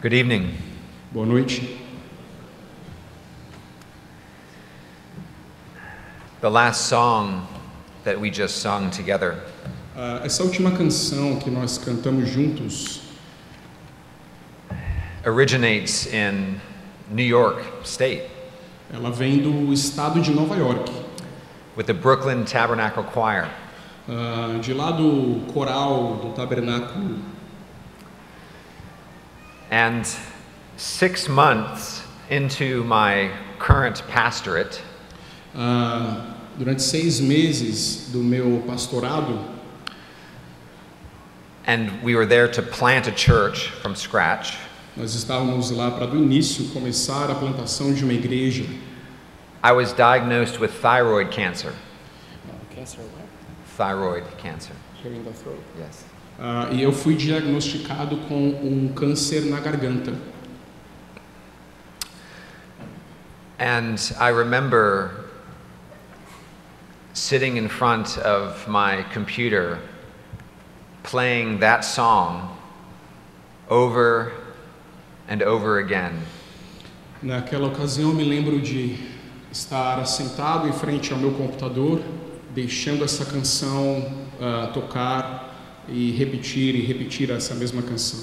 Good evening. Boa noite. The last song that we just sung together Essa última canção que nós cantamos juntos originates in New York State ela vem do estado de Nova York, with the Brooklyn Tabernacle Choir. de lá do coral do Tabernáculo. And 6 months into my current pastorate, Durante 6 meses do meu pastorado, and we were there to plant a church from scratch, nós estávamos lá para do início começar a plantação de uma igreja. I was diagnosed with thyroid cancer. Cancer what? Thyroid cancer. Here in the throat. Yes. E eu fui diagnosticado com um câncer na garganta. And I remember sitting in front of my computer playing that song over and over again. Naquela ocasião eu me lembro de estar sentado em frente ao meu computador, deixando essa canção tocar e repetir essa mesma canção.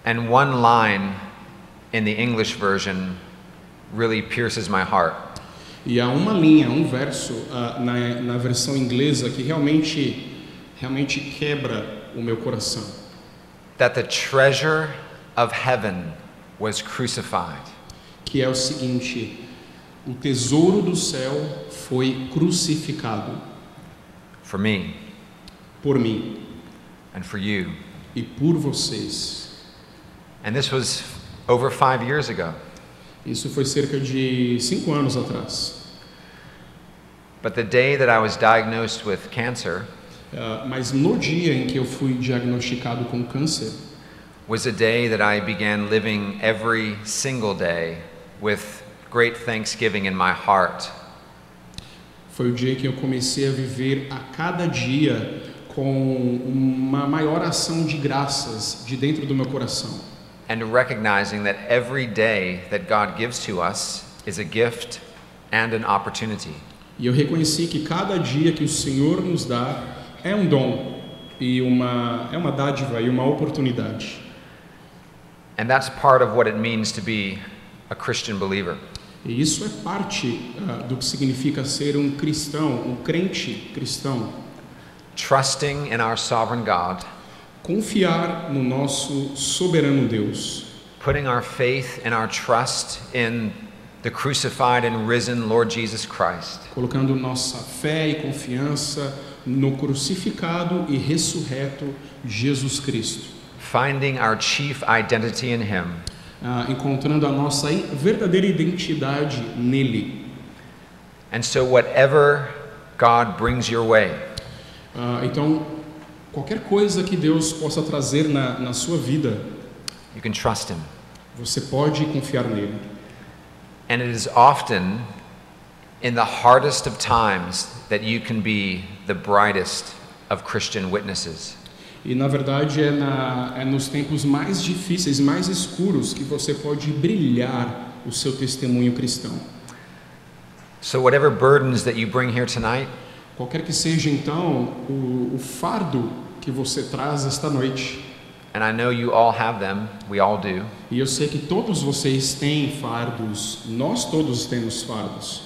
And one line in the English version really pierces my heart. E há uma linha, um verso na versão inglesa que realmente quebra o meu coração. That the treasure of heaven was crucified. Que é o seguinte: o tesouro do céu foi crucificado For me por mim and for you. e por vocês. And this was over 5 years ago. Isso foi cerca de 5 anos atrás. But the day that I was diagnosed with cancer Mas no dia em que eu fui diagnosticado com câncer, was a day that I began living every single day with great thanksgiving in my heart. foi o dia em que eu comecei a viver a cada dia com uma maior ação de graças de dentro do meu coração. And recognizing that every day that God gives to us is a gift and an opportunity. E eu reconheci que cada dia que o Senhor nos dá é um dom e é uma dádiva e uma oportunidade. And that's part of what it means to be a Christian believer. E isso é parte do que significa ser um cristão, um crente cristão. Trusting in our sovereign God, Confiar no nosso soberano Deus. putting our faith and our trust in the crucified and risen Lord Jesus Christ, Colocando nossa fé e confiança no crucificado e ressurreto Jesus Cristo. finding our chief identity in Him, Encontrando a nossa verdadeira identidade nele. and so whatever God brings your way, Então, qualquer coisa que Deus possa trazer na sua vida, you can trust Him. você pode confiar nele. And it is often in the hardest of times that you can be the brightest of Christian witnesses. E na verdade é nos tempos mais difíceis, mais escuros, que você pode brilhar o seu testemunho cristão. So whatever burdens that you bring here tonight, Qualquer que seja então o fardo que você traz esta noite. and I know you all have them, we all do, E eu sei que todos vocês têm fardos, nós todos temos fardos.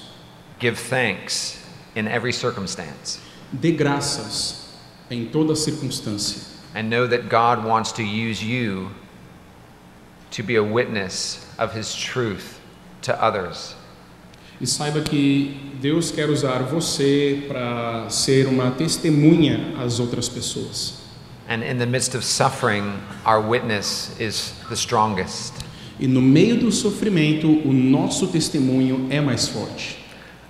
give thanks in every circumstance, Dê graças em toda circunstância. and know that God wants to use you to be a witness of His truth to others. E saiba que Deus quer usar você para ser uma testemunha às outras pessoas. And in the midst of suffering, our witness is the strongest. E no meio do sofrimento, o nosso testemunho é mais forte.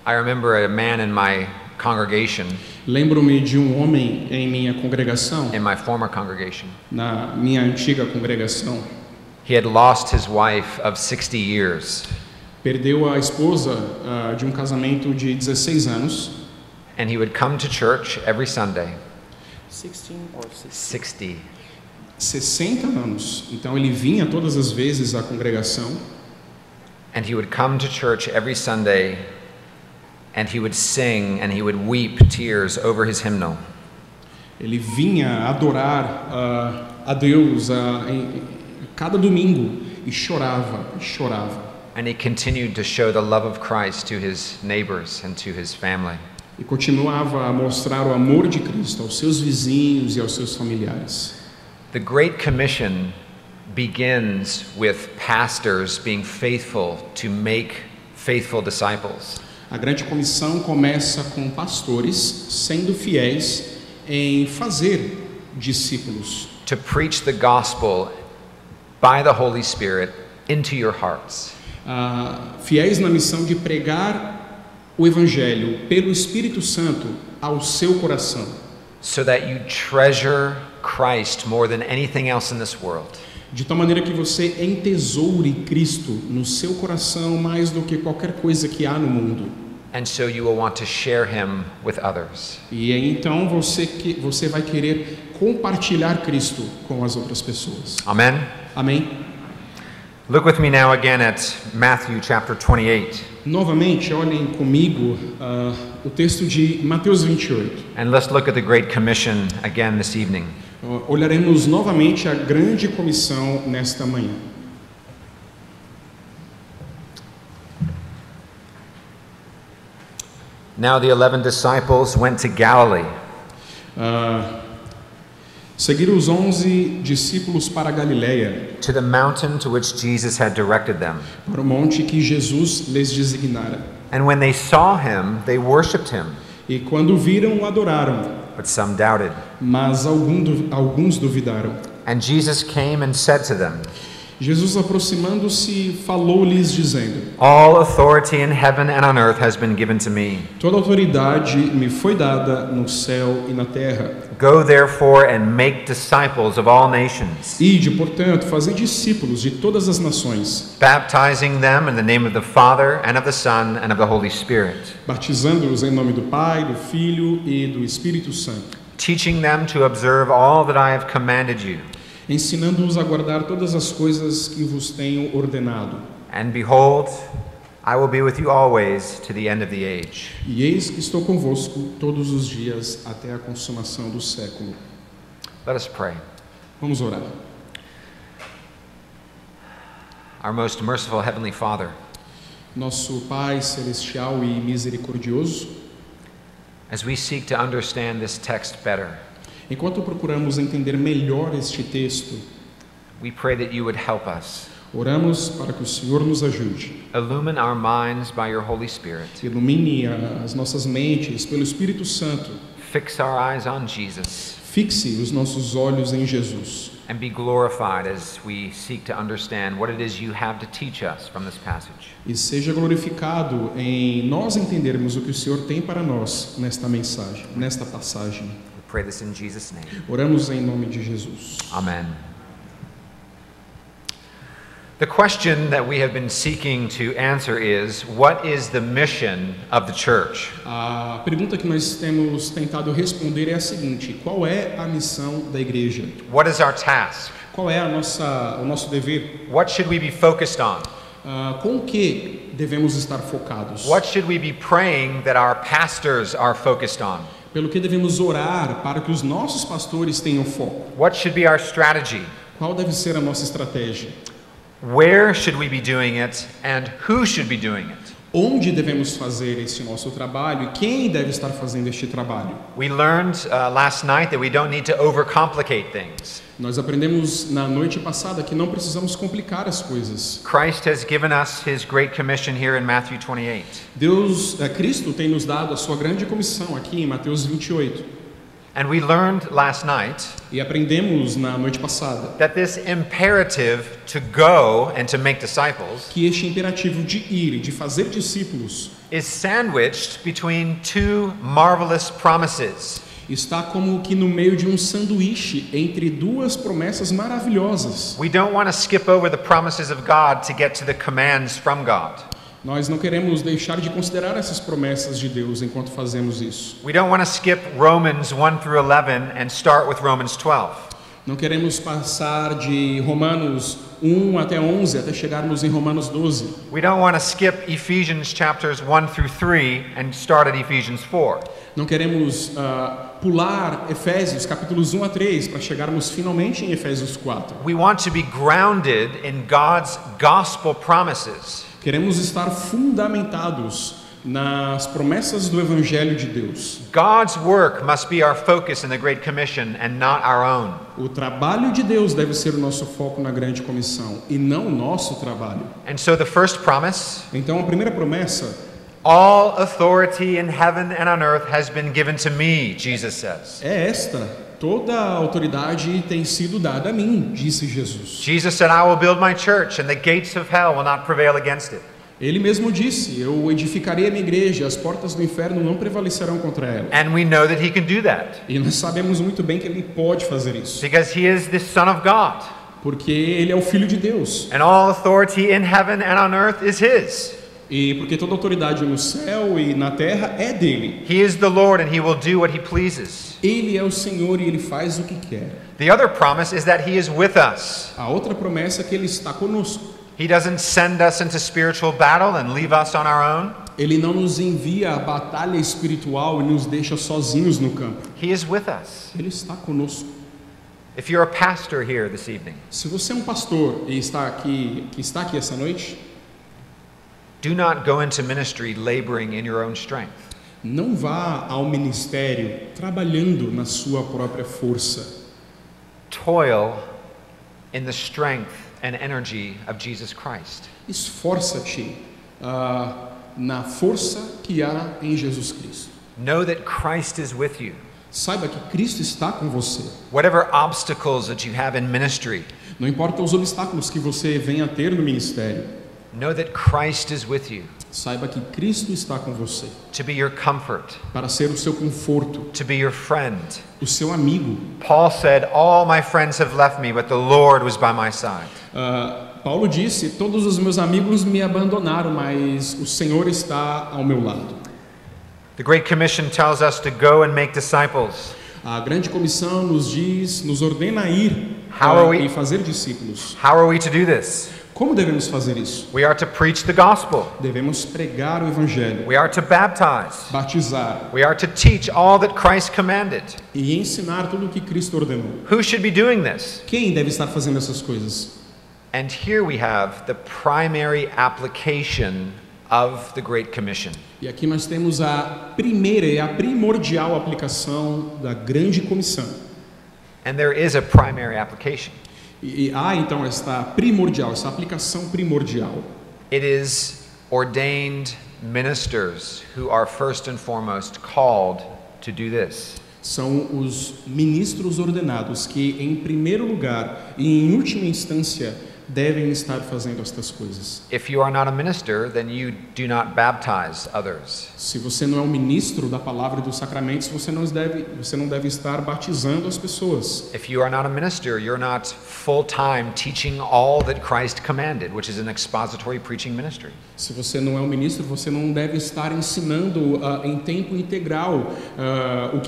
I remember a man in my congregation, Lembro-me de um homem em minha congregação, in my former congregation. na minha antiga congregação. He had lost his wife of 60 years, Perdeu a esposa de um casamento de 16 anos. and he would come to church every Sunday. 16 or 60. 60 anos. Então ele vinha todas as vezes à congregação. And he would come to church every Sunday, and he would sing and he would weep tears over his hymnal. Ele vinha adorar a Deus cada domingo e chorava, e chorava. And he continued to show the love of Christ to his neighbors and to his family. E continuava a mostrar o amor de Cristo aos seus vizinhos e aos seus familiares. The Great Commission begins with pastors being faithful to make faithful disciples. A grande comissão começa com pastores sendo fiéis em fazer discípulos, To preach the gospel by the Holy Spirit into your hearts. Fiéis na missão de pregar o evangelho pelo Espírito Santo ao seu coração, So that you treasure Christ more than anything else in this world. de tal maneira que você entesoure Cristo no seu coração mais do que qualquer coisa que há no mundo. And so you will want to share him with others. E aí, então você vai querer compartilhar Cristo com as outras pessoas. Amen. Amém? Look with me now again at Matthew chapter 28. Novamente, olhem comigo o texto de Mateus 28. And let's look at the Great Commission again this evening. Olharemos novamente a grande comissão nesta manhã. Now the 11 disciples went to Galilee, Seguiram os 11 discípulos para a Galileia, to the mountain to which Jesus had directed them. para o monte que Jesus lhes designara. And when they saw him, they worshipped him, E quando o viram, o adoraram, but some doubted. mas alguns duvidaram. And Jesus came and said to them, Jesus, aproximando-se, falou-lhes dizendo: All authority in heaven and on earth has been given to me. Toda autoridade me foi dada no céu e na terra. Go therefore and make disciples of all nations, Ide, portanto, fazei discípulos de todas as nações, baptizing them in the name of the Father and of the Son and of the Holy Spirit, batizando-os em nome do Pai, do Filho e do Espírito Santo, teaching them to observe all that I have commanded you. ensinando-os a guardar todas as coisas que vos tenho ordenado. And behold, I will be with you always to the end of the age. E eis que estou convosco todos os dias até a consumação do século. Let us pray. Vamos orar. Our most merciful Heavenly Father, Nosso Pai celestial e misericordioso, as we seek to understand this text better, enquanto procuramos entender melhor este texto, we pray that you would help us. oramos para que o Senhor nos ajude. Illumine our minds by your Holy Spirit. Ilumine as nossas mentes pelo Espírito Santo. Fix our eyes on Jesus Fixe os nossos olhos em Jesus. and be glorified as we seek to understand what it is you have to teach us from this passage. E seja glorificado em nós entendermos o que o Senhor tem para nós nesta mensagem, nesta passagem. We pray this in Jesus' name. Oramos em nome de Jesus. Amen. The question that we have been seeking to answer is, what is the mission of the church? A pergunta que nós temos tentado responder é a seguinte: qual é a missão da igreja? What is our task? Qual é o nosso dever? What should we be focused on? Com o que devemos estar focados? What should we be praying that our pastors are focused on? Pelo que devemos orar para que os nossos pastores tenham foco? What should be our strategy? Qual deve ser a nossa estratégia? Where should we be doing it and who should be doing it? Onde devemos fazer este nosso trabalho e quem deve estar fazendo este trabalho? We learned last night that we don't need to overcomplicate things. Nós aprendemos na noite passada que não precisamos complicar as coisas. Christ has given us his great commission here in Matthew 28. Cristo tem nos dado a sua grande comissão aqui em Mateus 28. And we learned last night E aprendemos na noite passada that this imperative to go and to make disciples que este imperativo de ir e de fazer discípulos is sandwiched between two marvelous promises. está como que no meio de um sanduíche entre duas promessas maravilhosas. We don't want to skip over the promises of God to get to the commands from God. Nós não queremos deixar de considerar essas promessas de Deus enquanto fazemos isso. We don't want to skip Romans 1 through 11 and start with Romans 12. Não queremos passar de Romanos 1 até 11, até chegarmos em Romanos 12. We don't want to skip Ephesians chapters 1 through 3 and start at Ephesians 4. Não queremos pular Efésios capítulos 1 a 3 para chegarmos finalmente em Efésios 4. We want to be grounded in God's gospel promises. Queremos estar fundamentados nas promessas do Evangelho de Deus. God's work must be our focus in the Great Commission and not our own. O trabalho de Deus deve ser o nosso foco na grande comissão e não o nosso trabalho. And so the first promise, Então a primeira promessa, all authority in heaven and on earth has been given to me, Jesus says. é esta: toda a autoridade tem sido dada a mim, disse Jesus. Jesus said, I will build my church and the gates of hell will not prevail against it. Ele mesmo disse: eu edificarei a minha igreja, as portas do inferno não prevalecerão contra ela. And we know that he can do that E nós sabemos muito bem que ele pode fazer isso, because he is the Son of God. porque ele é o Filho de Deus. And all authority in heaven and on earth is his. E porque toda autoridade no céu e na terra é dele. He is the Lord and he will do what he pleases. Ele é o Senhor e ele faz o que quer. The other promise is that he is with us. A outra promessa é que ele está conosco. He doesn't send us into spiritual battle and leave us on our own. Ele não nos envia à batalha espiritual e nos deixa sozinhos no campo. He is with us. Ele está conosco. If you're a pastor here this evening, Se você é um pastor e está aqui essa noite, do not go into ministry laboring in your own strength. não vá ao ministério trabalhando na sua própria força. Toil in the strength and energy of Jesus Christ. Esforça-te na força que há em Jesus Cristo. Know that Christ is with you. Saiba que Cristo está com você. Whatever obstacles that you have in ministry, Não importa os obstáculos que você venha a ter no ministério, know that Christ is with you saiba que Cristo está com você, to be your comfort, para ser o seu conforto, to be your friend. o seu amigo. Paul said, all my friends have left me, but the Lord was by my side. Paulo disse: todos os meus amigos me abandonaram, mas o Senhor está ao meu lado. The Great Commission tells us to go and make disciples. A grande comissão nos ordena a ir e fazer discípulos. How are we to do this? Como devemos fazer isso? We are to preach the gospel. Devemos pregar o evangelho, We are to baptize. batizar We are to teach all that Christ commanded. e ensinar tudo o que Cristo ordenou. Who should be doing this? Quem deve estar fazendo essas coisas? And here we have the primary application of the Great Commission. E aqui nós temos a primeira e a primordial aplicação da grande comissão. And there is a primary application. E há então esta aplicação primordial. It is ordained ministers who are first and foremost called to do this. São os ministros ordenados que, em primeiro lugar e em última instância, devem estar fazendo estas coisas. If you are not a minister, then you do not baptize others. Se você não é um ministro da palavra e dos sacramentos, você não deve estar batizando as pessoas. If you are not a minister, you're not full-time teaching all that Christ commanded, which is an expository preaching ministry. Se você não é um ministro, você não deve estar ensinando em tempo integral o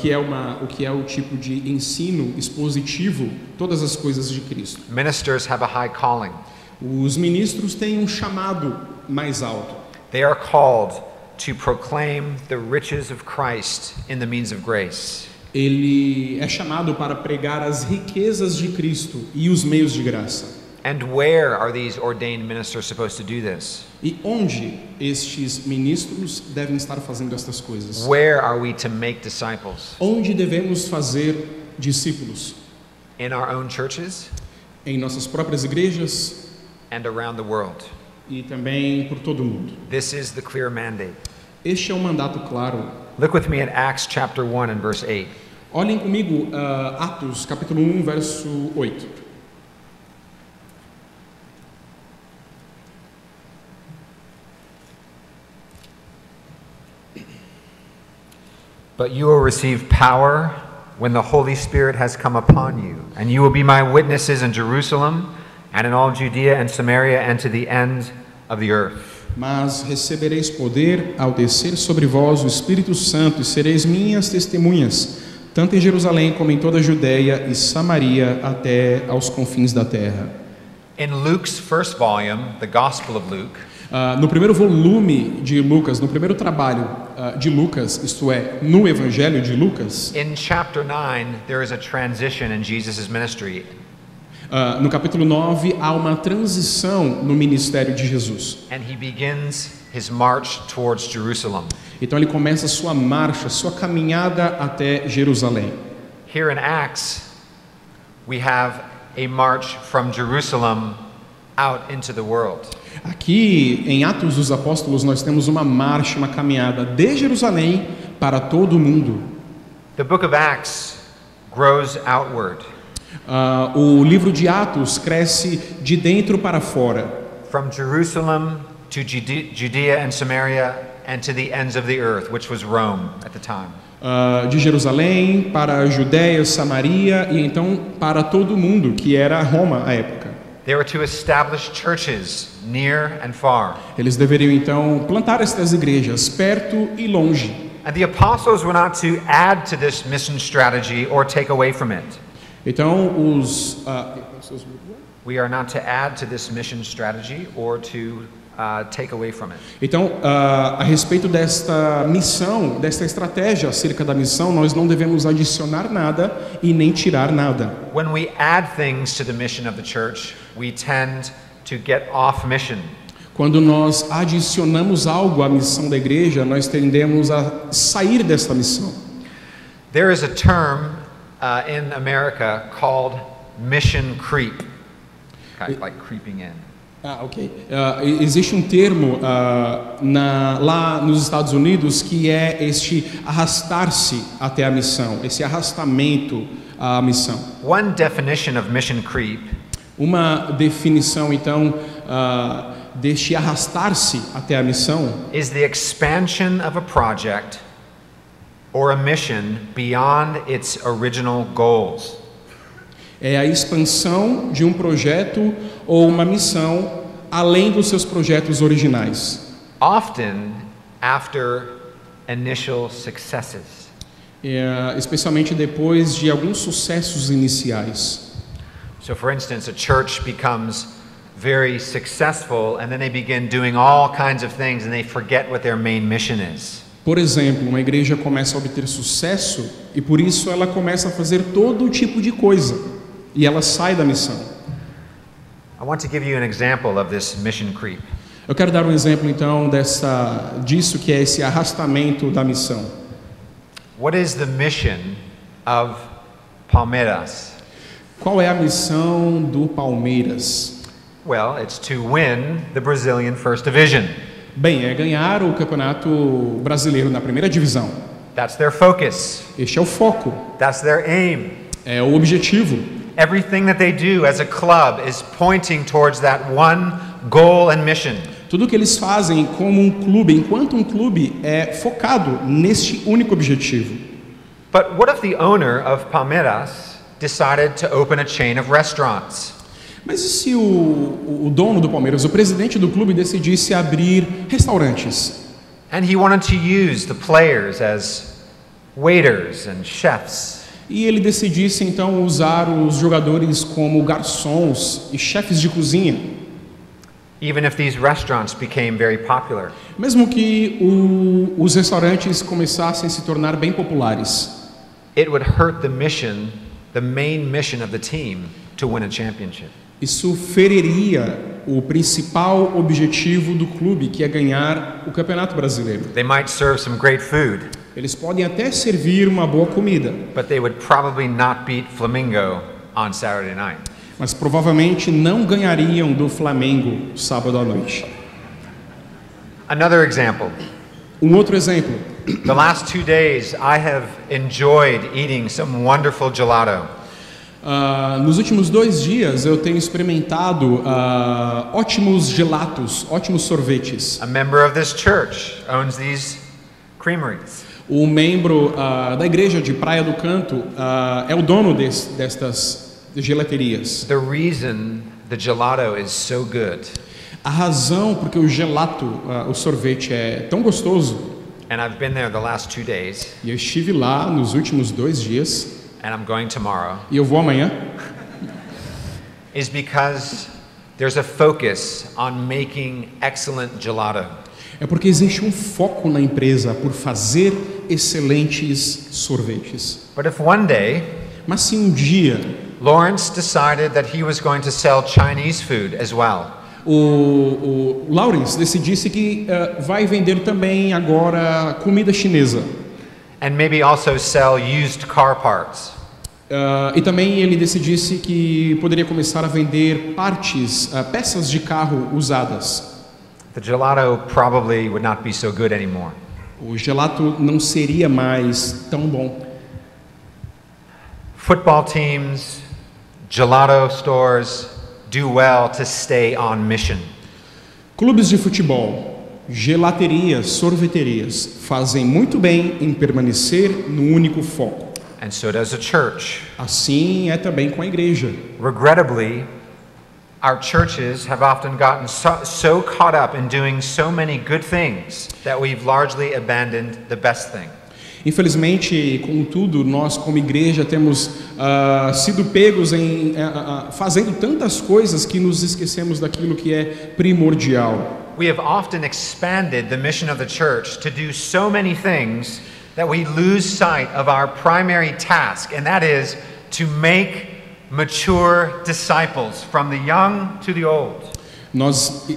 que é o tipo de ensino expositivo, todas as coisas de Cristo. Ministers have a high calling. Os ministros têm um chamado mais alto. They are called to proclaim the riches of Christ in the means of grace. Ele é chamado para pregar as riquezas de Cristo e os meios de graça. And where are these ordained ministers supposed to do this? E onde estes ministros devem estar fazendo estas coisas? Where are we to make disciples? Onde devemos fazer discípulos? In our own churches Em nossas próprias igrejas and around the world. e também por todo o mundo. This is the clear mandate. Este é um mandato claro. Look with me at Acts chapter 1 and verse 8. Olhem comigo Atos, capítulo 1, verso 8. But you will receive power when the Holy Spirit has come upon you, and you will be my witnesses in Jerusalem and in all Judea and Samaria and to the end of the earth. Mas recebereis poder ao descer sobre vós o Espírito Santo e sereis minhas testemunhas, tanto em Jerusalém como em toda a Judeia e Samaria até aos confins da terra. In Luke's first volume, the Gospel of Luke, No primeiro volume de Lucas, no primeiro trabalho de Lucas, isto é, no Evangelho de Lucas, in chapter 9, there is a transition in Jesus' ministry. no capítulo 9, há uma transição no ministério de Jesus. And he begins his march towards Jerusalem. Então ele começa sua marcha, sua caminhada até Jerusalém. Here in Acts, we have a march from Jerusalem out into the world. Aqui em Atos dos Apóstolos nós temos uma marcha, uma caminhada de Jerusalém para todo o mundo. The book of Acts grows outward. O livro de Atos cresce de dentro para fora. From Jerusalem to Judea and Samaria and to the ends of the earth, which was Rome at the time. De Jerusalém para a Judéia, Samaria e então para todo o mundo, que era Roma à época. They were to establish churches near and far. Eles deveriam então plantar estas igrejas perto e longe. And the apostles were not to add to this mission strategy or take away from it. Então We are not to add to this mission strategy or to take away from it. Então, a respeito desta missão, desta estratégia acerca da missão, nós não devemos adicionar nada e nem tirar nada. When we add things to the mission of the church, we tend to get off mission. Quando nós adicionamos algo à missão da igreja, nós tendemos a sair desta missão. There is a term in America called mission creep, kind of like creeping in. Ok. Existe um termo lá nos Estados Unidos que é este arrastar-se até a missão, esse arrastamento à missão. One definition of mission creep Uma definição, então, deste arrastar-se até a missão is the expansion of a project or a mission beyond its original goals. é a expansão de um projeto ou uma missão além dos seus projetos originais. Often after initial successes. Especialmente depois de alguns sucessos iniciais. So for instance, a church becomes very successful and then they begin doing all kinds of things and they forget what their main mission is. Por exemplo, uma igreja começa a obter sucesso e por isso ela começa a fazer todo tipo de coisa e ela sai da missão. I want to give you an example of this mission creep. Eu quero dar um exemplo então disso que é esse arrastamento da missão. What is the mission of Palmeiras? Qual é a missão do Palmeiras? Well, it's to win the Brazilian First Division. Bem, é ganhar o campeonato brasileiro na primeira divisão. That's their focus. Este é o foco, That's their aim. é o objetivo. Everything that they do as a club is pointing towards that one goal and mission. Tudo que eles fazem como um clube, enquanto um clube, é focado neste único objetivo. But what if the owner of Palmeiras decided to open a chain of restaurants? Mas e se o dono do Palmeiras, o presidente do clube, decidisse abrir restaurantes? And he wanted to use the players as waiters and chefs. E ele decidisse então usar os jogadores como garçons e chefes de cozinha? Even if these restaurants became very popular. Mesmo que os restaurantes começassem a se tornar bem populares, It would hurt the mission, the main mission of the team, to win a championship. isso feriria o principal objetivo do clube, que é ganhar o Campeonato Brasileiro. They might serve some great food, Eles podem até servir uma boa comida, but they would probably not beat Flamengo on Saturday night. mas provavelmente não ganhariam do Flamengo sábado à noite. Another example. Um outro exemplo. The last 2 days I have enjoyed eating some wonderful gelato. Nos últimos 2 dias eu tenho experimentado ótimos gelatos, ótimos sorvetes. A member of this church owns these creameries. O membro da igreja de Praia do Canto é o dono destas gelaterias. The reason the gelato is so good A razão porque o gelato, o sorvete, é tão gostoso and I've been there the last 2 days, e eu estive lá nos últimos 2 dias, and I'm going tomorrow, e eu vou amanhã, is because there's a focus on making excellent gelato. é porque existe um foco na empresa por fazer excelentes sorvetes. But if one day Mas se um dia Lawrence decided that he was going to sell Chinese food as well, o Lawrence decidisse que vai vender também agora comida chinesa, and maybe also sell used car parts, e também ele decidisse que poderia começar a vender partes, peças de carro usadas, the gelato probably would not be so good anymore. o gelato não seria mais tão bom. Football teams, gelato stores do well to stay on mission. Clubes de futebol, gelaterias, sorveterias fazem muito bem em permanecer no único foco. And so does a church. Assim é também com a igreja. Regrettably, our churches have often gotten so caught up in doing so many good things that we've largely abandoned the best thing. Infelizmente, contudo, nós como igreja temos sido pegos em fazendo tantas coisas que nos esquecemos daquilo que é primordial. We have often expanded the mission of the church to do so many things that we lose sight of our primary task, and that is to make mature disciples from the young to the old. Nós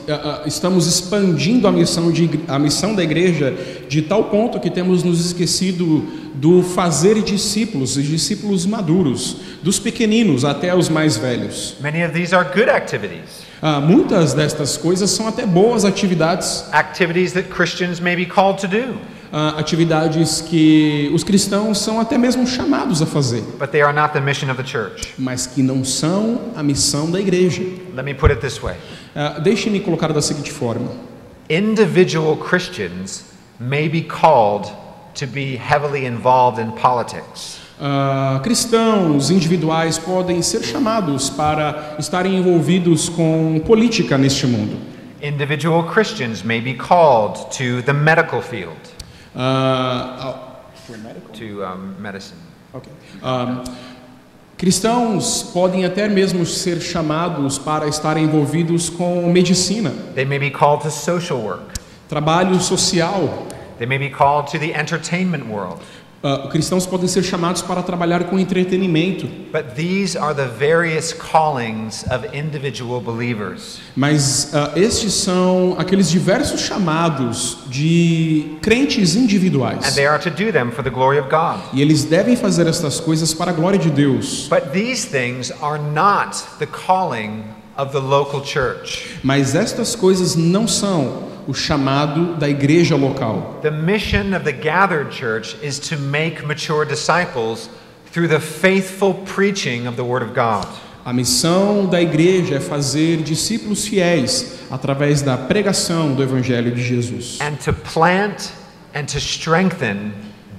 estamos expandindo a missão da igreja de tal ponto que temos nos esquecido do fazer discípulos, e discípulos maduros, dos pequeninos até os mais velhos. Many of these are good activities. Muitas destas coisas são até boas atividades, Activities that Christians may be called to do, atividades que os cristãos são até mesmo chamados a fazer, but they are not the mission of the church. mas que não são a missão da igreja. Let me put it this way. Deixe-me colocar da seguinte forma: Individual Christians may be called to be heavily involved in politics. Cristãos individuais podem ser chamados para estarem envolvidos com política neste mundo. Individual Christians may be called to the medical field, to medicine. Okay. Cristãos podem até mesmo ser chamados para estarem envolvidos com medicina, They may be called to social work. trabalho social. They may be called to the entertainment world. Cristãos podem ser chamados para trabalhar com entretenimento, But these are the various callings of individual believers. mas estes são aqueles diversos chamados de crentes And individuais. they are to do them for the glory of God. E eles devem fazer estas coisas para a glória de Deus. But these things are not the calling of the local church. Mas estas coisas não são o chamado da igreja local. The mission of the gathered church is to make mature disciples through the faithful preaching of the Word of God. A missão da igreja é fazer discípulos fiéis através da pregação do Evangelho de Jesus. And to plant and to strengthen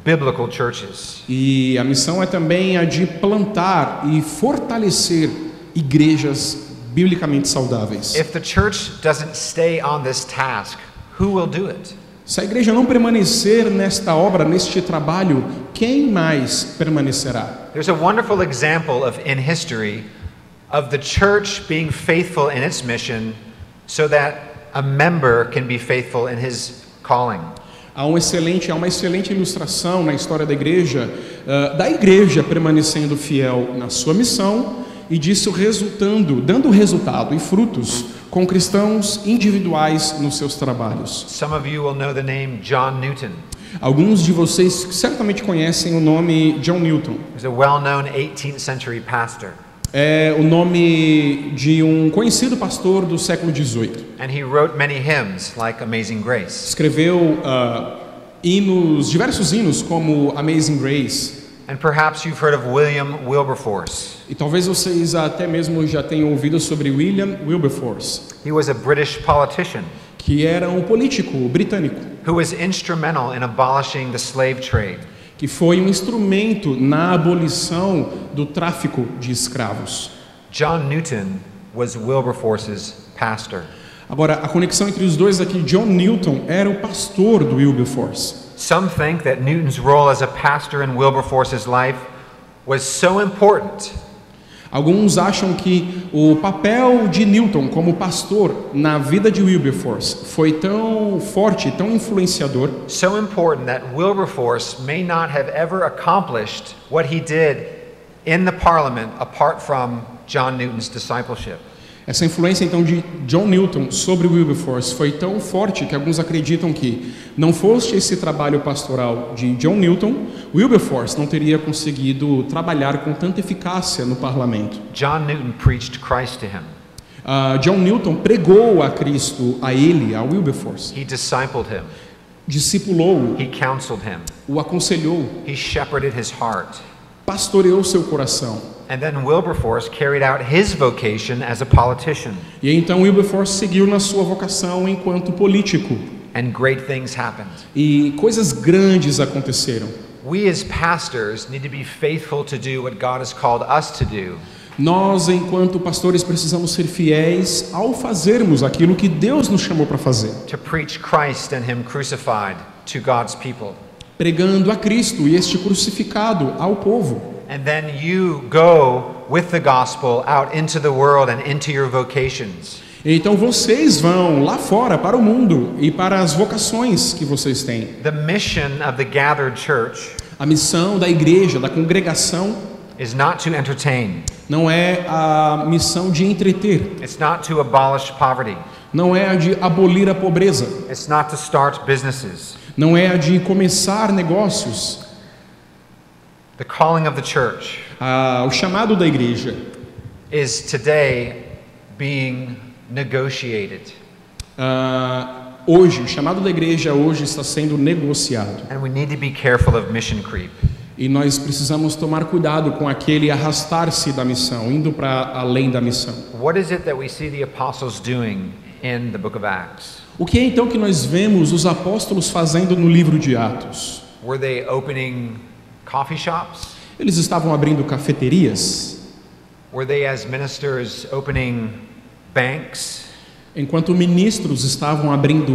biblical churches. E a missão é também a de plantar e fortalecer igrejas biblicamente saudáveis. If the church doesn't stay on this task, who will do it? Se a igreja não permanecer nesta obra, neste trabalho, quem mais permanecerá? There's a wonderful example in history of the church being faithful in its mission so that a member can be faithful in his calling. Há uma excelente ilustração na história da igreja permanecendo fiel na sua missão e disso dando resultado e frutos com cristãos individuais nos seus trabalhos. Some of you will know the name John Newton. Alguns de vocês certamente conhecem o nome John Newton. He's a well-known 18th century pastor. É o nome de um conhecido pastor do século XVIII. And he wrote many hymns like Amazing Grace. Escreveu diversos hinos como Amazing Grace. And perhaps you've heard of William Wilberforce. E talvez vocês até mesmo já tenham ouvido sobre William Wilberforce, He was a British politician que era um político britânico, who was instrumental in abolishing the slave trade. que foi um instrumento na abolição do tráfico de escravos. John Newton was Wilberforce's pastor. Agora, a conexão entre os dois aqui, John Newton era o pastor do Wilberforce. Some think that Newton's role as a pastor in Wilberforce's life was so important Alguns acham que o papel de Newton como pastor na vida de Wilberforce foi tão forte, tão influenciador, so important that Wilberforce may not have ever accomplished what he did in the Parliament apart from John Newton's discipleship. essa influência então de John Newton sobre Wilberforce foi tão forte que alguns acreditam que não fosse esse trabalho pastoral de John Newton, Wilberforce não teria conseguido trabalhar com tanta eficácia no parlamento. John Newton preached Christ to him. John Newton pregou a Cristo a ele, a Wilberforce. He discipled him. Discipulou-o, He counseled him. o aconselhou, He shepherded his heart. pastoreou seu coração. And then Wilberforce carried out his vocation as a politician. E então Wilberforce seguiu na sua vocação enquanto político. And great things happened. E coisas grandes aconteceram. We as pastors need to be faithful to do what God has called us to do. Nós, enquanto pastores, precisamos ser fiéis ao fazermos aquilo que Deus nos chamou para fazer. To preach Christ and Him crucified to God's people. Pregando a Cristo e este crucificado ao povo. And then you go with the gospel out into the world and into your vocations. Então vocês vão lá fora para o mundo e para as vocações que vocês têm. The mission of the gathered church A missão da igreja, da congregação, is not to entertain. não é a missão de entreter, It's not to abolish poverty. não é a de abolir a pobreza, It's not to start businesses. não é a de começar negócios. The calling of the church O chamado da igreja is today being negotiated. Hoje, o chamado da igreja hoje está sendo negociado. And we need to be careful of mission creep. E nós precisamos tomar cuidado com aquele arrastar-se da missão, indo para além da missão. What is it that we see the apostles doing in the book of Acts? O que é então que nós vemos os apóstolos fazendo no livro de Atos? Were they opening coffee shops? Eles estavam abrindo cafeterias, Were they as ministers opening banks? enquanto ministros estavam abrindo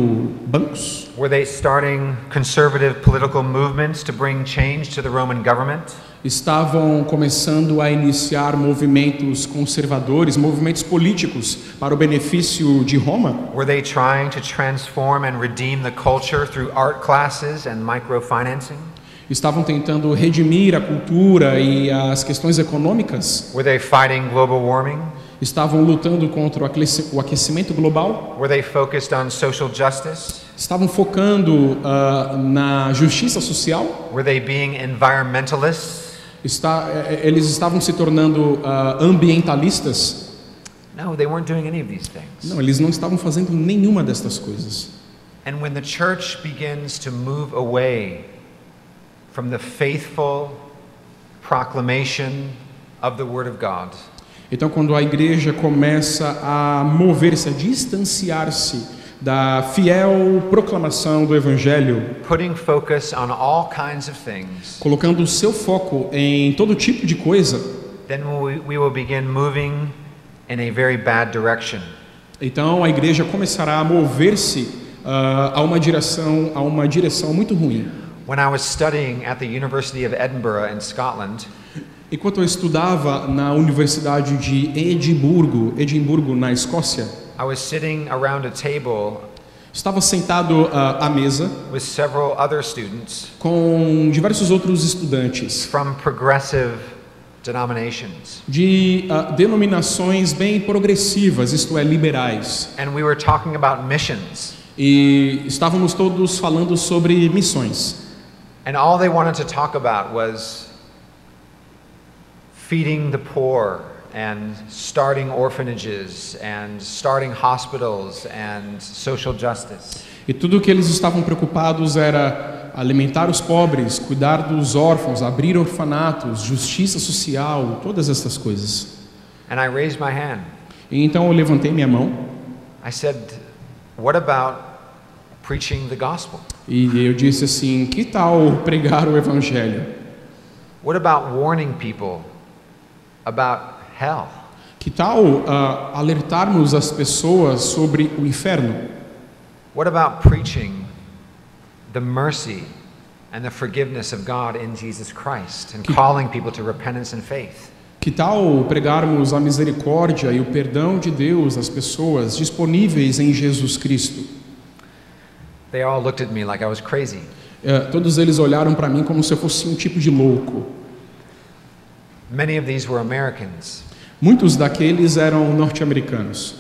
bancos. Were they starting conservative political movements to bring change to the Roman government? Estavam começando a iniciar movimentos conservadores, movimentos políticos para o benefício de Roma. Were they trying to transform and redeem the culture through art classes and microfinancing? Estavam tentando redimir a cultura e as questões econômicas. Were they fighting global warming? Estavam lutando contra o aquecimento global. Were they focused on social justice? Estavam focando na justiça social. Were they being environmentalists? Eles estavam se tornando ambientalistas. No, they weren't doing any of these things. Não, eles não estavam fazendo nenhuma destas coisas. And when the church begins to move away from the faithful proclamation of the Word of God, Então, quando a igreja começa a mover-se, a distanciar-se da fiel proclamação do Evangelho, putting focus on all kinds of things, colocando o seu foco em todo tipo de coisa, then we will begin moving in a very bad direction. então a igreja começará a mover-se a uma direção muito ruim. When I was studying at the University of Edinburgh in Scotland, Enquanto eu estudava na Universidade de Edimburgo, na Escócia, I was sitting around a table estava sentado à mesa with several other students com diversos outros estudantes from progressive denominations. de denominações bem progressivas, isto é, liberais. And we were talking about missions. E estávamos todos falando sobre missões. And all they wanted to talk about was feeding the poor and starting orphanages and starting hospitals and social justice. E tudo o que eles estavam preocupados era alimentar os pobres, cuidar dos órfãos, abrir orfanatos, justiça social, todas essas coisas. And I raised my hand. E então eu levantei minha mão I said, what about preaching the gospel? e eu disse assim: que tal pregar o evangelho? What about warning people about hell? Que tal alertarmos as pessoas sobre o inferno? What about preaching the mercy and the forgiveness of God in Jesus Christ and calling people to repentance and faith. Que tal pregarmos a misericórdia e o perdão de Deus às pessoas disponíveis em Jesus Cristo? They all looked at me like I was crazy. Todos eles olharam para mim como se eu fosse um tipo de louco. Many of these were Americans, Muitos daqueles eram norte-americanos.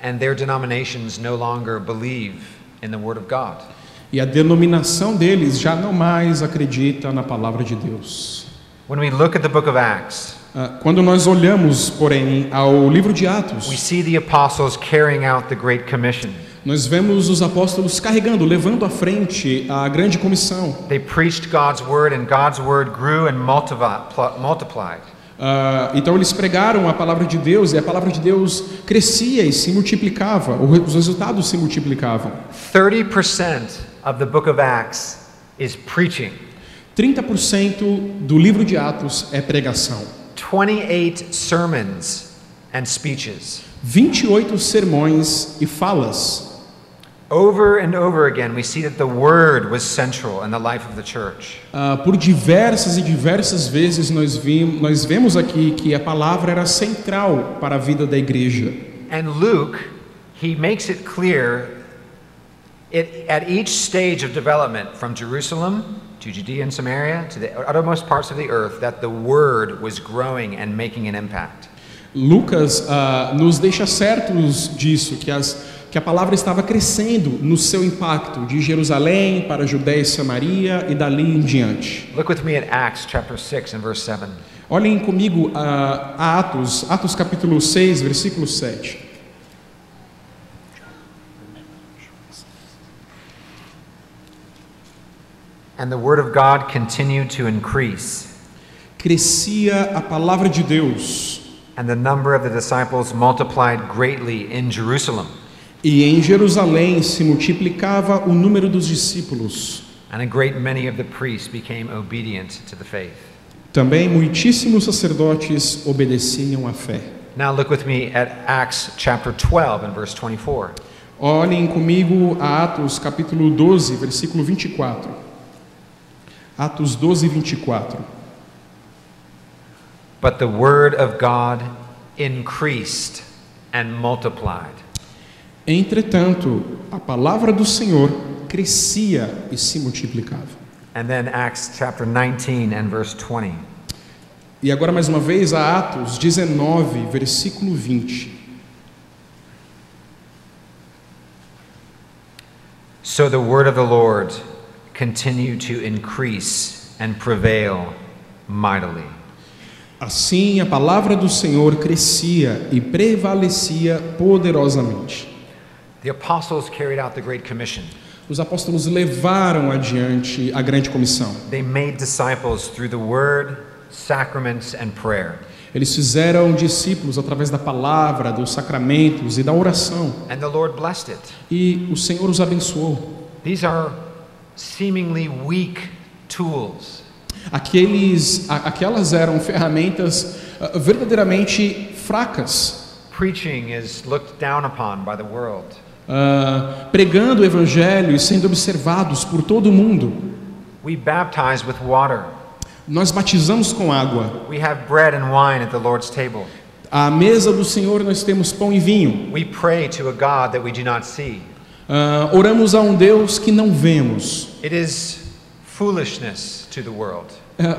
and their denominations no longer believe in the Word of God. E a denominação deles já não mais acredita na palavra de Deus. When we look at the book of Acts, Quando nós olhamos, porém, ao livro de we Atos, see the apostles carrying out the Great Commission. nós vemos os apóstolos carregando, levando à frente a grande comissão. They preached God's Word, and God's Word grew and multiplied. Então eles pregaram a palavra de Deus e a palavra de Deus crescia e se multiplicava, os resultados se multiplicavam. 30% of the book of Acts is preaching. 30% do livro de Atos é pregação. 28 sermons and speeches. 28 sermões e falas. Over and over again, we see that the Word was central in the life of the church. Por diversas e diversas vezes nós vemos aqui que a palavra era central para a vida da igreja. And Luke, he makes it clear at each stage of development, from Jerusalem to Judea and Samaria to the uttermost parts of the earth, that the Word was growing and making an impact. Lucas nos deixa certos disso, que a palavra estava crescendo no seu impacto, de Jerusalém para Judéia e Samaria e dali em diante. Look with me at Acts chapter 6 and verse 7. Olhem comigo a Atos capítulo 6, versículo 7. And the word of God continued to increase, Crescia a palavra de Deus, and the number of the disciples multiplied greatly in Jerusalem. e em Jerusalém se multiplicava o número dos discípulos. And a great many of the priests became obedient to the faith. Também muitíssimos sacerdotes obedeciam à fé. Now look with me at Acts chapter 12 and verse 24. Olhem comigo a Atos capítulo 12, versículo 24. Atos 12, 24. But the word of God increased and multiplied. Entretanto, a palavra do Senhor crescia e se multiplicava. And then Acts chapter 19 and verse 20. E agora mais uma vez a Atos 19, versículo 20. So the word of the Lord continued to increase and prevail mightily. Assim a palavra do Senhor crescia e prevalecia poderosamente. The apostles carried out the Great Commission. Os apóstolos levaram adiante a grande comissão. They made disciples through the word, sacraments, and prayer. Eles fizeram discípulos através da palavra, dos sacramentos e da oração. And the Lord blessed it. E o Senhor os abençoou. These are seemingly weak tools. Aquelas eram ferramentas verdadeiramente fracas. Preaching is looked down upon by the world. Pregando o evangelho e sendo observados por todo mundo. We baptize with water. Nós batizamos com água. We have bread and wine at the Lord's table. À mesa do Senhor nós temos pão e vinho. We pray to a God that we do not see. Oramos a um Deus que não vemos. It is foolishness to the world.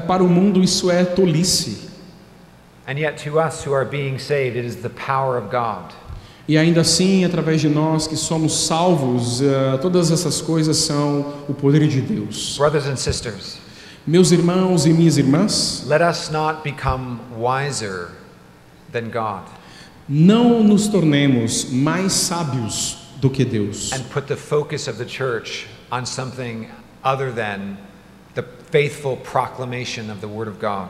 Para o mundo isso é tolice. And yet to us who are being saved, it is the power of God. E ainda assim, através de nós que somos salvos, todas essas coisas são o poder de Deus. Brothers and sisters, Meus irmãos e minhas irmãs, let us not become wiser than God não nos tornemos mais sábios do que Deus. and put the focus of the church on something other than the faithful proclamation of the Word of God.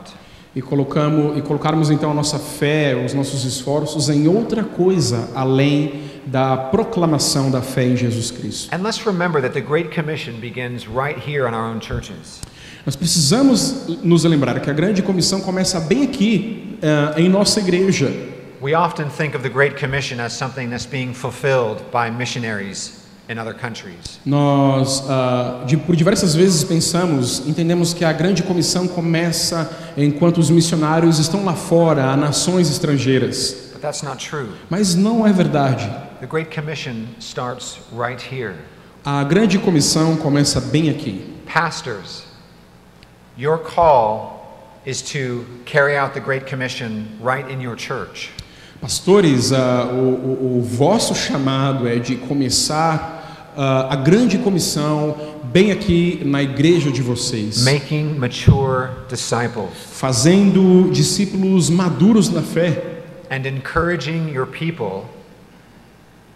E colocarmos então a nossa fé, os nossos esforços em outra coisa além da proclamação da fé em Jesus Cristo. And let's remember that the Great Commission begins right here in our own churches. Nós precisamos nos lembrar que a grande comissão começa bem aqui em nossa igreja. We often think of the Great Commission as something that's being fulfilled by missionaries in other countries. Nós, por diversas vezes entendemos que a grande comissão começa enquanto os missionários estão lá fora, a nações estrangeiras. But that's not true. Mas não é verdade. The Great Commission starts right here. A grande comissão começa bem aqui. Pastors, your call is to carry out the Great Commission right in your church. Pastores, o vosso chamado é de começar a grande comissão bem aqui na igreja de vocês. Making mature disciples. Fazendo discípulos maduros na fé. And encouraging your people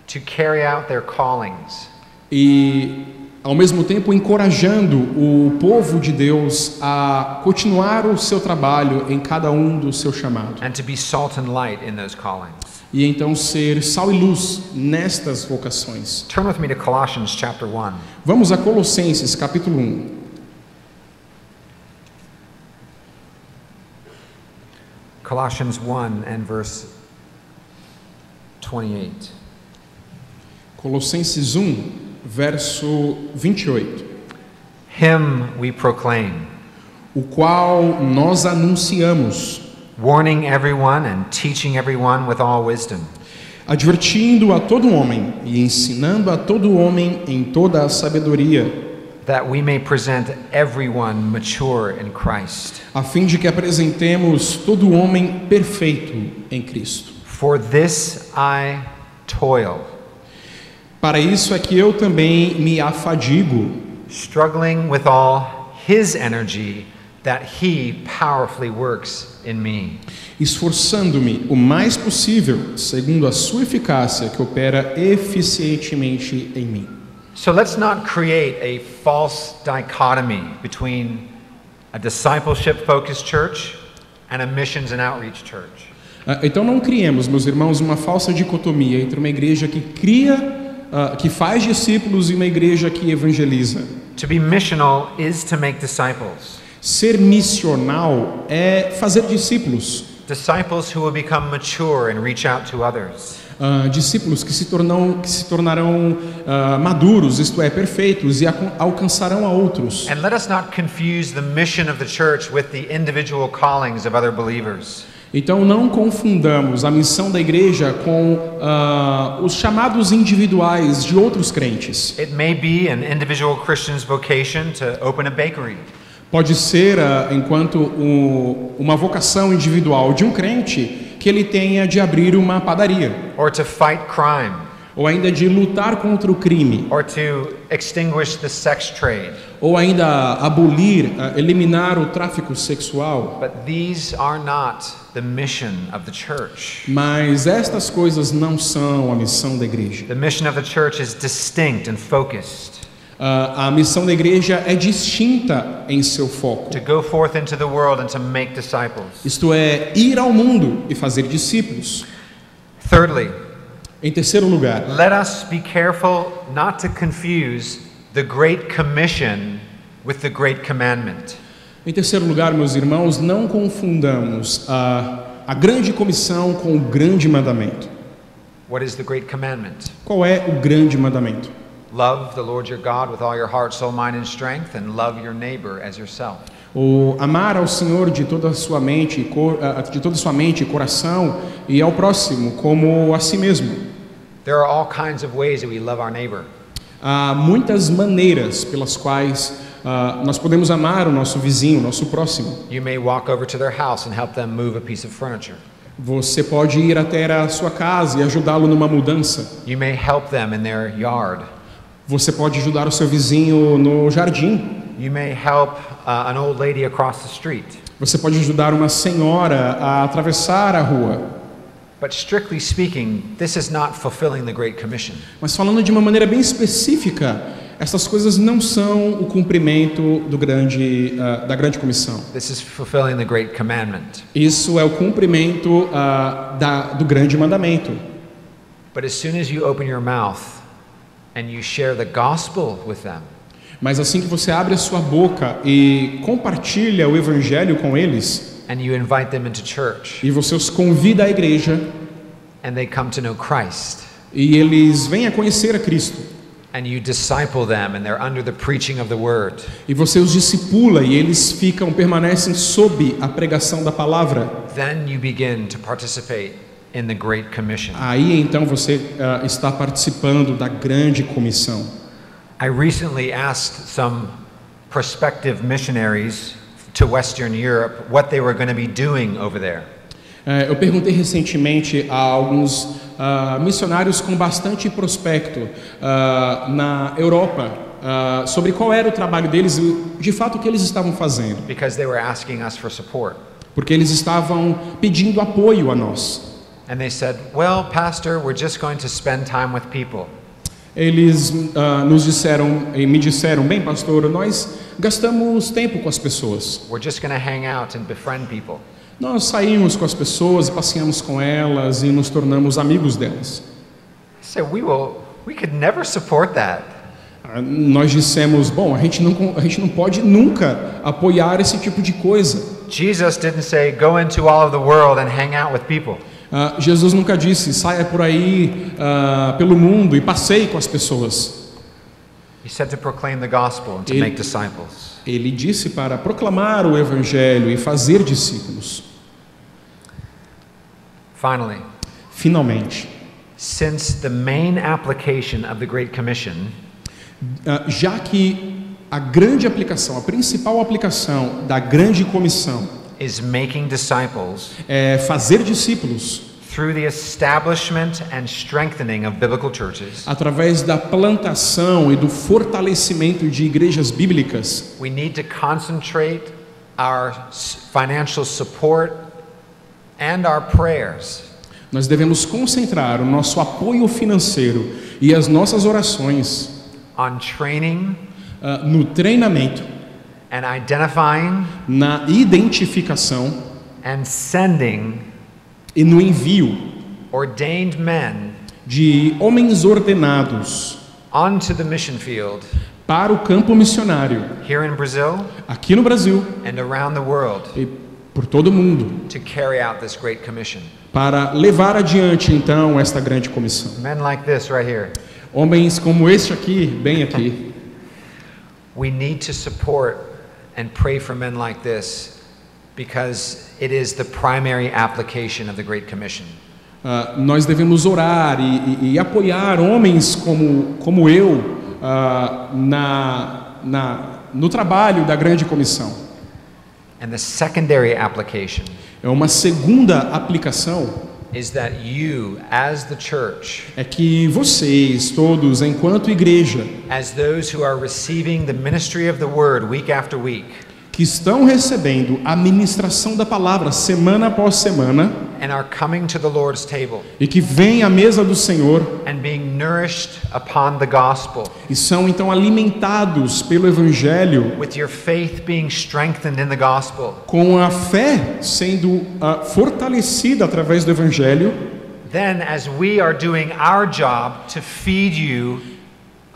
to carry out their callings. E ao mesmo tempo encorajando o povo de Deus a continuar o seu trabalho em cada um do seu chamado. And to be salt and light in those callings. E então ser sal e luz nestas vocações. Turn with me to Colossians chapter 1. Vamos a Colossenses capítulo 1. Colossians 1 and verse 28. Colossenses 1, verso 28. Him we proclaim, O qual nós anunciamos, warning everyone and teaching everyone with all wisdom, advertindo a todo homem e ensinando a todo homem em toda a sabedoria, that we may present everyone mature in Christ. a fim de que apresentemos todo homem perfeito em Cristo. For this I toil, Para isso é que eu também me afadigo, struggling with all His energy that He powerfully works in me. esforçando-me o mais possível, segundo a sua eficácia que opera eficientemente em mim. So let's not create a false dichotomy between a discipleship-focused church and a missions and outreach church. Então não criemos, meus irmãos, uma falsa dicotomia entre uma igreja que faz discípulos e uma igreja que evangeliza. To be missional is to make disciples. Ser missional é fazer discípulos. Disciples who will become mature and reach out to others. Discípulos que se tornarão maduros, isto é, perfeitos, e alcançarão a outros. And let us not confuse the mission of the church with the individual callings of other believers. Então não confundamos a missão da igreja com os chamados individuais de outros crentes. It may be an individual Christian's vocation to open a bakery. Pode ser, enquanto uma vocação individual de um crente, que ele tenha de abrir uma padaria. Or to fight crime. Ou ainda de lutar contra o crime. Or to extinguish the sex trade. Ou ainda abolir, eliminar o tráfico sexual. But these are not the mission of the church. Mas estas coisas não são a missão da igreja. The mission of the church is distinct and focused. A missão da igreja é distinta em seu foco. To go forth into the world and to make disciples. Isto é, ir ao mundo e fazer discípulos. Thirdly, em terceiro lugar, let us be careful not to confuse the Great Commission with the Great Commandment. Em terceiro lugar, meus irmãos, não confundamos a grande comissão com o grande mandamento. What is the Great Commandment? Qual é o grande mandamento? Love the Lord your God with all your heart, soul, mind and strength, and love your neighbor as yourself. O amar ao Senhor de toda a sua mente e coração, e ao próximo como a si mesmo. There are all kinds of ways that we love our neighbor. Há muitas maneiras pelas quais nós podemos amar o nosso vizinho, o nosso próximo. You may walk over to their house and help them move a piece of furniture. Você pode ir até a sua casa e ajudá-lo numa mudança. You may help them in their yard. Você pode ajudar o seu vizinho no jardim. You may help an old lady across the street. Você pode ajudar uma senhora a atravessar a rua. But strictly speaking, this is not fulfilling the Great Commission. Mas falando de uma maneira bem específica, essas coisas não são o cumprimento da grande comissão. This is fulfilling the Great Commandment. Isso é o cumprimento do grande mandamento. But as soon as you open your mouth and you share the gospel with them, mas assim que você abre a sua boca e compartilha o evangelho com eles, and you invite them into church, e você os convida à igreja, and they come to know Christ, e eles vêm a conhecer a Cristo, and you disciple them and they're under the preaching of the word, e você os discipula e eles permanecem sob a pregação da palavra, then you begin to participate in the Great Commission. aí então você está participando da grande comissão. I recently asked some prospective missionaries to Western Europe what they were going to be doing over there. Eu perguntei recentemente a alguns missionários com bastante prospecto na Europa sobre qual era o trabalho deles e de fato o que eles estavam fazendo. Because they were asking us for support. Porque eles estavam pedindo apoio a nós. And they said, "Well, Pastor, we're just going to spend time with people." Eles me disseram, bem, pastor, nós gastamos tempo com as pessoas. We're just going to hang out and befriend people. Nós saímos com as pessoas e passeamos com elas e nos tornamos amigos delas. I said, we could never support that. Nós dissemos, bom, a gente não pode nunca apoiar esse tipo de coisa. Jesus didn't say, "Go into all of the world and hang out with people." Jesus nunca disse, saia por aí pelo mundo e passeie com as pessoas. He said to proclaim the gospel and to make disciples. Ele disse para proclamar o evangelho e fazer discípulos. Finalmente, since the main application of the Great Commission, já que a grande aplicação, a principal aplicação da grande comissão is making disciples, é fazer discípulos through the establishment and strengthening of biblical churches, através da plantação e do fortalecimento de igrejas bíblicas, we need to concentrate our financial support and our prayers. Nós devemos concentrar o nosso apoio financeiro e as nossas orações on training, no treinamento, and identifying, na identificação, and sending, e no envio ordained men de homens ordenados onto the mission field, para o campo missionário, here in Brazil, aqui no Brasil and around the world, e por todo o mundo, to carry out this great commission. Para levar adiante então esta grande comissão. Men like this right here. Homens como este aqui, bem aqui. We need to support and pray for men like this because it is the primary application of the Great Commission. Nós devemos orar e apoiar homens como eu no trabalho da grande comissão. And the secondary application é uma segunda aplicação is that you, as the church, é que vocês todos, enquanto igreja, as those who are receiving the ministry of the word week after week, que estão recebendo a ministração da palavra semana após semana, and are coming to the Lord's table, e que vêm à mesa do Senhor, and being nourished upon the gospel, e são então alimentados pelo evangelho, with your faith being strengthened in the gospel, com a fé sendo fortalecida através do evangelho, then as we are doing our job to feed you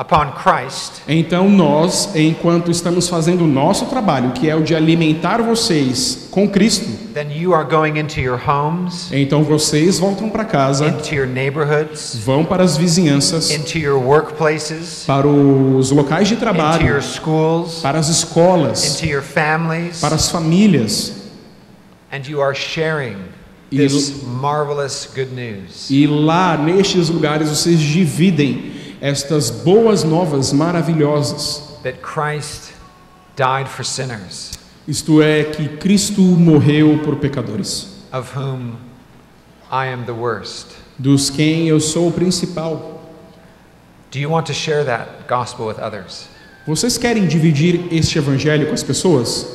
upon Christ, então nós, enquanto estamos fazendo o nosso trabalho, que é o de alimentar vocês com Cristo, then you are going into your homes, então vocês voltam para casa, into your neighborhoods, vão para as vizinhanças, into your workplaces, para os locais de trabalho, into your schools, para as escolas, into your families, para as famílias, and you are sharing this marvelous good news. E lá nestes lugares vocês dividem estas boas novas maravilhosas. That Christ died for sinners. Isto é, que Cristo morreu por pecadores. Of whom I am the worst. Dos quem eu sou o principal. Do you want to share that gospel with others? Vocês querem dividir este evangelho com as pessoas?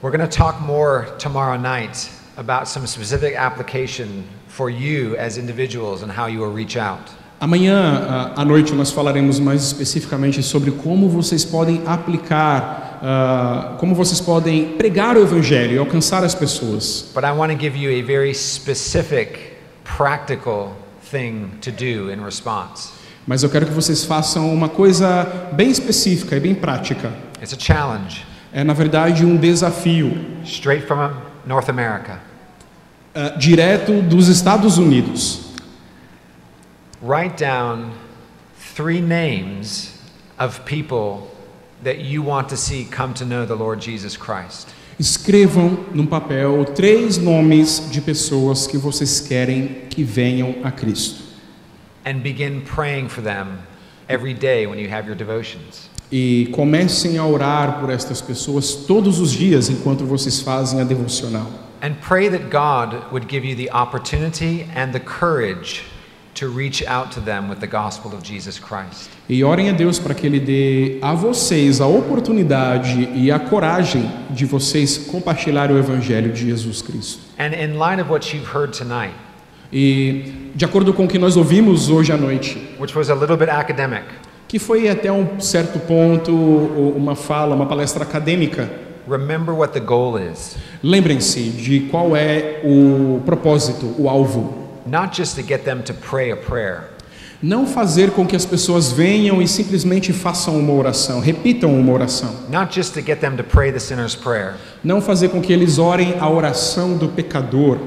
We're going to talk more tomorrow night about some specific application for you as individuals and how you will reach out. Amanhã à noite nós falaremos mais especificamente sobre como vocês podem aplicar, como vocês podem pregar o evangelho e alcançar as pessoas. But I want to give you a very specific, practical thing to do in response. Mas eu quero que vocês façam uma coisa bem específica e bem prática. It's a challenge. É na verdade um desafio. Straight from North America. Direto dos Estados Unidos. Write down 3 names of people that you want to see come to know the Lord Jesus Christ. Escrevam num papel 3 nomes de pessoas que vocês querem que venham a Cristo. And begin praying for them every day when you have your devotions. E comecem a orar por estas pessoas todos os dias enquanto vocês fazem a devocional. And pray that God would give you the opportunity and the courage to reach out to them with the gospel of Jesus Christ. E orem a Deus para que Ele dê a vocês a oportunidade e a coragem de vocês compartilharem o Evangelho de Jesus Cristo. And in light of what you've heard tonight, E de acordo com o que nós ouvimos hoje à noite, which was a little bit academic, que foi até um certo ponto uma fala, uma palestra acadêmica, remember what the goal is. lembrem-se de qual é o propósito, o alvo. Not just to get them to pray a prayer, Não fazer com que as pessoas venham e simplesmente façam uma oração, repitam uma oração. not just to get them to pray the sinner's prayer, Não fazer com que eles orem a oração do pecador,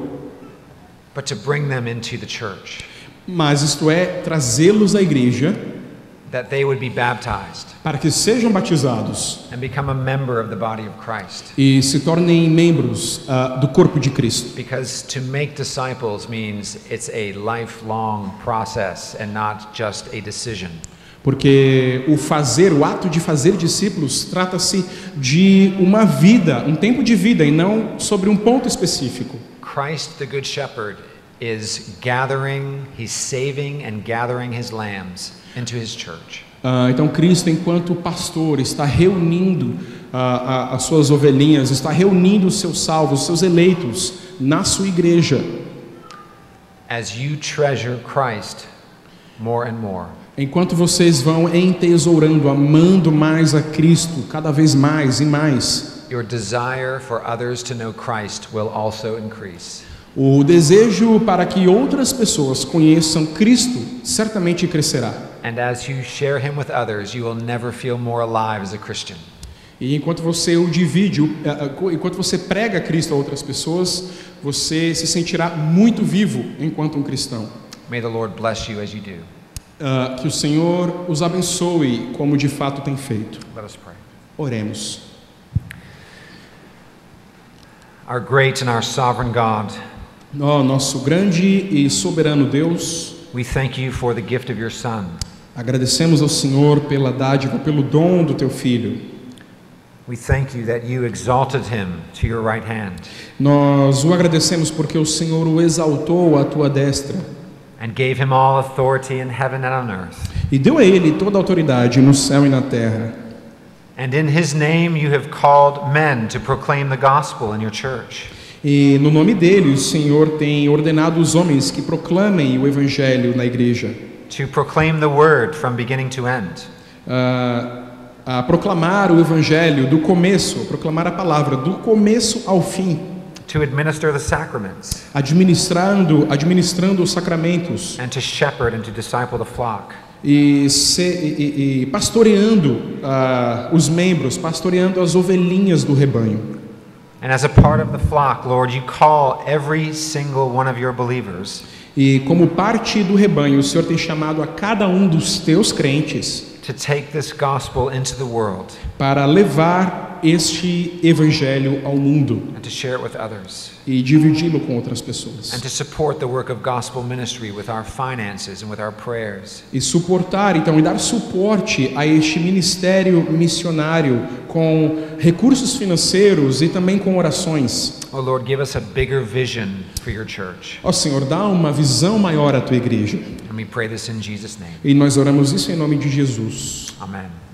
but to bring them into the church, mas isto é, trazê-los à igreja that they would be baptized para que sejam batizados and become a member of the body of Christ. e se tornem membros do corpo de Cristo. Because to make disciples means it's a lifelong process and not just a decision. Porque o ato de fazer discípulos, trata-se de uma vida, um tempo de vida e não sobre um ponto específico. Christ, the Good Shepherd, is gathering, he's saving and gathering his lambs into his church. Então Cristo, enquanto pastor, está reunindo as suas ovelhinhas, está reunindo os seus salvos, os seus eleitos na sua igreja. As you treasure Christ more and more, Enquanto vocês vão entesourando, amando mais a Cristo, cada vez mais e mais, your desire for others to know Christ will also increase. o desejo para que outras pessoas conheçam Cristo certamente crescerá. And as you share him with others, you will never feel more alive as a Christian. E enquanto você o divide, enquanto você prega Cristo a outras pessoas, você se sentirá muito vivo enquanto um cristão. May the Lord bless you as you do. Que o Senhor os abençoe como de fato tem feito. Let us pray. Oremos. Our great and our sovereign God, Nosso grande e soberano Deus, we thank you for the gift of your Son. agradecemos ao Senhor pela dádiva, pelo dom do teu Filho. We thank you that you exalted him to your right hand Nós o agradecemos porque o Senhor o exaltou à tua destra and gave him all authority in heaven and on earth. e deu a ele toda a autoridade no céu e na terra. And in his name you have called men to proclaim the gospel in your church. E no nome dele o Senhor tem ordenado os homens que proclamem o evangelho na igreja, To proclaim the word from beginning to end. a proclamar o evangelho do começo, a proclamar a palavra do começo ao fim, To administer the sacraments. administrando os sacramentos And to shepherd and to disciple the flock. e pastoreando os membros, pastoreando as ovelhinhas do rebanho. And as a part of the flock, Lord, you call every single one of your believers E como parte do rebanho, o Senhor tem chamado a cada um dos teus crentes to take this gospel into the world para levar este evangelho ao mundo and to share it with others. e dividi-lo com outras pessoas. And to support the work of gospel ministry with our finances and with our prayers. E suportar, então, e dar suporte a este ministério missionário com recursos financeiros e também com orações. Oh Lord, give us a bigger vision for your church. Ó Senhor, dá uma visão maior à tua igreja. And we pray this in Jesus' name. E nós oramos isso em nome de Jesus. Amen.